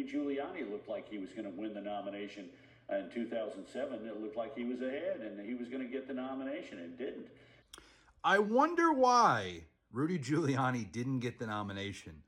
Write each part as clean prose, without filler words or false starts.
Rudy Giuliani looked like he was going to win the nomination in 2007. It looked like he was ahead and he was going to get the nomination and didn't. I wonder why Rudy Giuliani didn't get the nomination.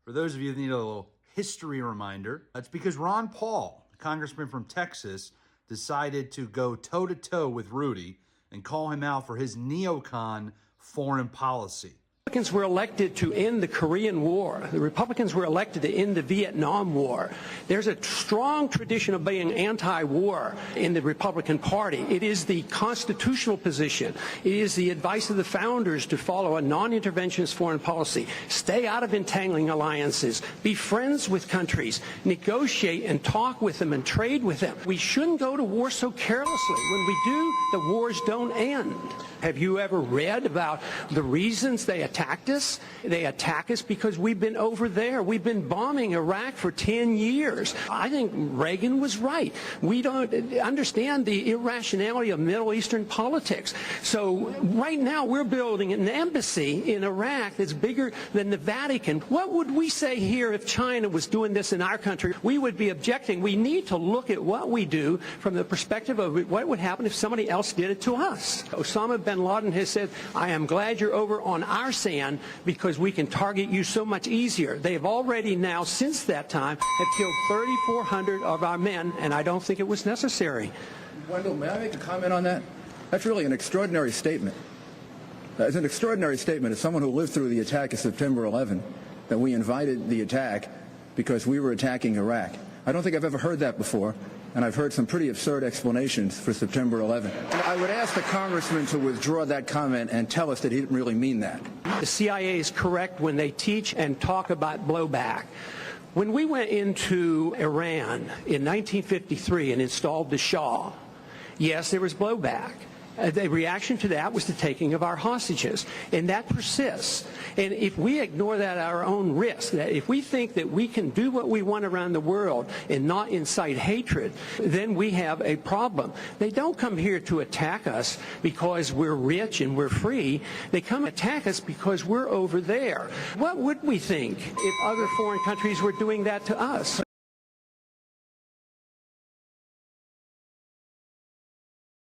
For those of you that need a little history reminder, that's because Ron Paul, the congressman from Texas, decided to go toe-to-toe with Rudy and call him out for his neocon foreign policy. Republicans were elected to end the Korean War. The Republicans were elected to end the Vietnam War. There's a strong tradition of being anti-war in the Republican Party. It is the constitutional position. It is the advice of the founders to follow a non-interventionist foreign policy. Stay out of entangling alliances. Be friends with countries. Negotiate and talk with them and trade with them. We shouldn't go to war so carelessly. When we do, the wars don't end. Have you ever read about the reasons they attacked us? They attack us because we've been over there. We've been bombing Iraq for 10 years. I think Reagan was right. We don't understand the irrationality of Middle Eastern politics. So right now we're building an embassy in Iraq that's bigger than the Vatican. What would we say here if China was doing this in our country? We would be objecting. We need to look at what we do from the perspective of what would happen if somebody else did it to us. Osama bin Laden has said, I am glad you're over on our sand because we can target you so much easier. They have already now, since that time, have killed 3,400 of our men, and I don't think it was necessary. Wendell, may I make a comment on that? That's really an extraordinary statement. It's an extraordinary statement as someone who lived through the attack of September 11, that we invited the attack because we were attacking Iraq. I don't think I've ever heard that before. And I've heard some pretty absurd explanations for September 11. And I would ask the congressman to withdraw that comment and tell us that he didn't really mean that. The CIA is correct when they teach and talk about blowback. When we went into Iran in 1953 and installed the Shah, yes, there was blowback. The reaction to that was the taking of our hostages, and that persists. And if we ignore that at our own risk, that if we think that we can do what we want around the world and not incite hatred, then we have a problem. They don't come here to attack us because we're rich and we're free. They come attack us because we're over there. What would we think if other foreign countries were doing that to us?